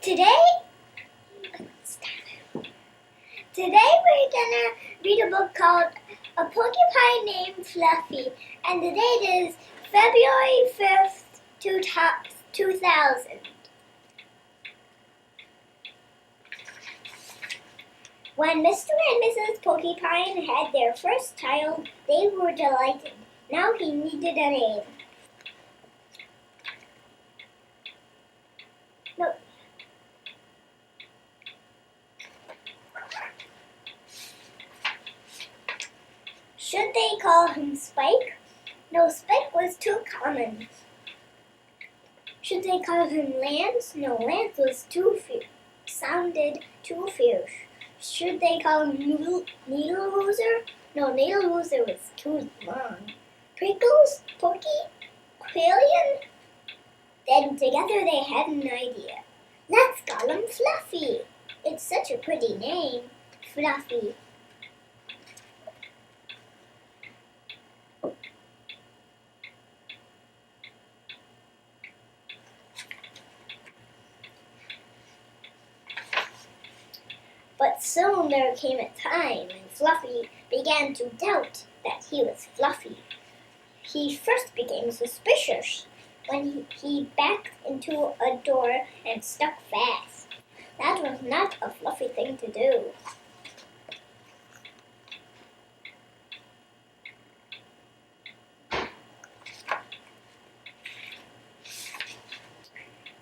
Today we're gonna read a book called A Porcupine Named Fluffy, and the date is February 5th, 2000. When Mr. and Mrs. Porcupine had their first child, they were delighted. Now he needed a name. Should they call him Spike? No, Spike was too common. Should they call him Lance? No, Lance was sounded too fierce. Should they call him Needle Loser? No, Needle Loser was too long. Prickles? Porky? Quillian? Then together they had an idea. Let's call him Fluffy. It's such a pretty name, Fluffy. But soon there came a time when Fluffy began to doubt that he was Fluffy. He first became suspicious when he backed into a door and stuck fast. That was not a Fluffy thing to do.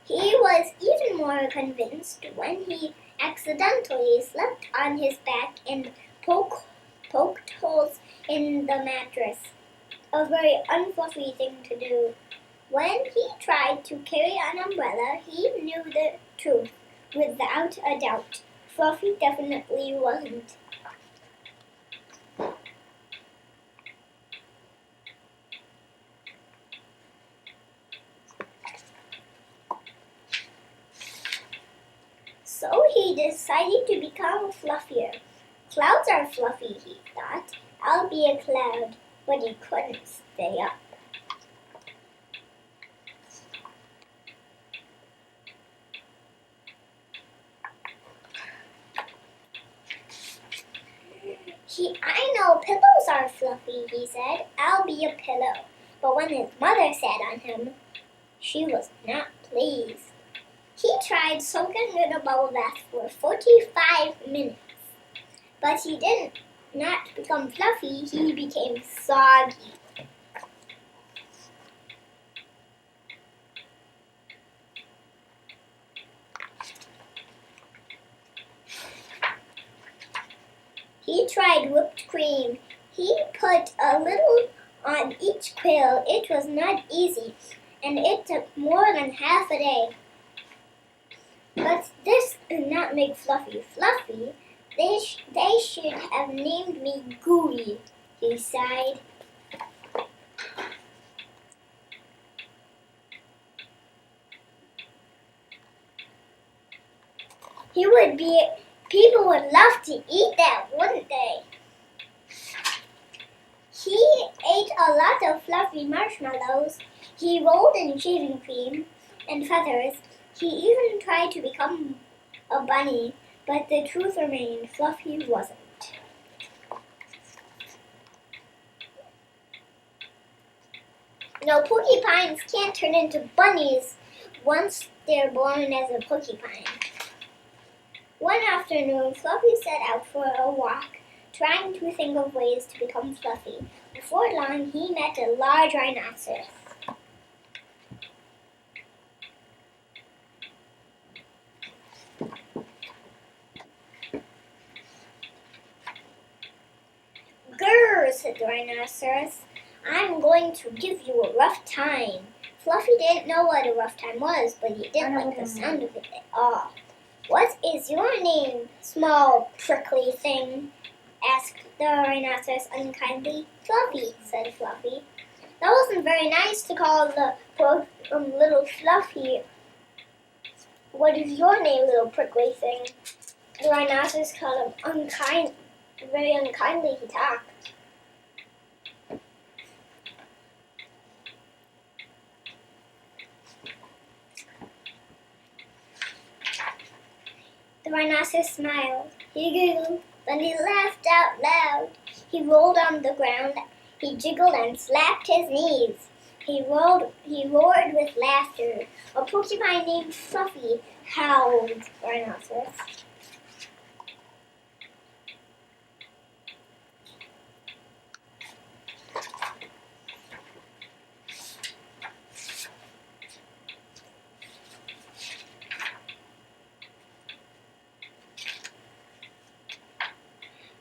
He was even more convinced when he accidentally slept on his back and poked holes in the mattress. A very unfluffy thing to do. When he tried to carry an umbrella, he knew the truth without a doubt. Fluffy definitely wasn't. So he decided to become fluffier. Clouds are fluffy, he thought. I'll be a cloud, but he couldn't stay up. I know pillows are fluffy, he said. I'll be a pillow. But when his mother sat on him, she was not pleased. He tried soaking in a bubble bath for 45 minutes. But he did not become fluffy, he became soggy. He tried whipped cream. He put a little on each quill. It was not easy, and it took more than half a day. But this did not make Fluffy fluffy. They should have named me Gooey, he sighed. People would love to eat that, wouldn't they? He ate a lot of fluffy marshmallows. He rolled in shaving cream and feathers. He even tried to become a bunny, but the truth remained, Fluffy wasn't. No, porcupines can't turn into bunnies once they're born as a porcupine. One afternoon, Fluffy set out for a walk, trying to think of ways to become fluffy. Before long, he met a large rhinoceros. "Grrr," said the rhinoceros. "I'm going to give you a rough time." Fluffy didn't know what a rough time was, but he didn't like the sound of it at all. "What is your name, small prickly thing?" asked the rhinoceros unkindly. "Fluffy," said Fluffy. That wasn't very nice to call the poor little Fluffy. "What is your name, little prickly thing?" The rhinoceros called him very unkindly he talked. Rhinoceros smiled. He giggled, then he laughed out loud. He rolled on the ground. He jiggled and slapped his knees. He roared with laughter. A porcupine named Fluffy howled. Rhinoceros.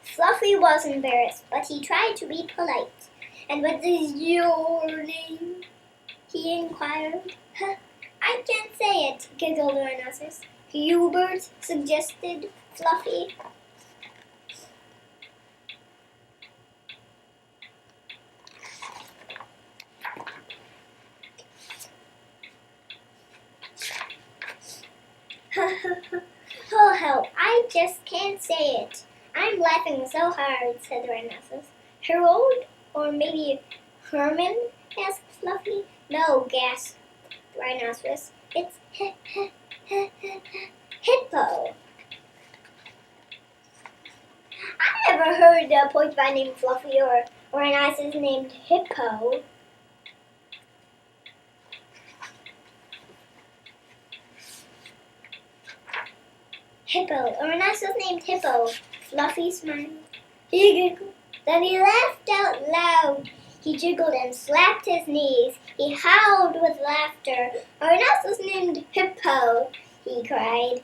Fluffy was embarrassed, but he tried to be polite. "And what is your name?" he inquired. "Huh, I can't say it," giggled Rhinoceros. "Hubert," suggested Fluffy. "Oh, help, I just can't say it. I'm laughing so hard," said the Rhinoceros. "Harold? Or maybe Herman?" asked Fluffy. "No," gasped the Rhinoceros. "It's Hippo." "I never heard a porcupine named Fluffy or a rhinoceros named Hippo." "Hippo, a rhinoceros named Hippo." Fluffy smiled. He giggled. Then he laughed out loud. He jiggled and slapped his knees. He howled with laughter. "A rhinoceros named Hippo," he cried.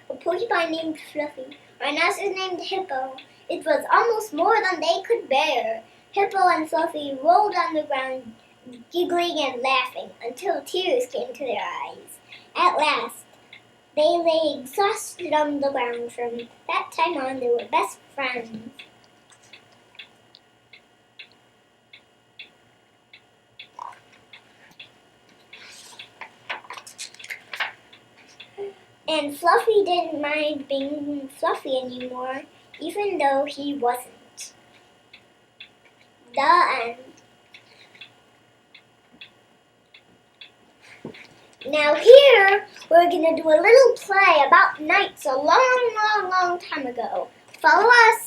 A porcupine named Fluffy. A rhinoceros named Hippo. It was almost more than they could bear. Hippo and Fluffy rolled on the ground, giggling and laughing until tears came to their eyes. At last, they lay exhausted on the ground. From that time on, they were best friends. And Fluffy didn't mind being Fluffy anymore, even though he wasn't. The end. Now here, we're going to do a little play about knights a long, long, long time ago. Follow us.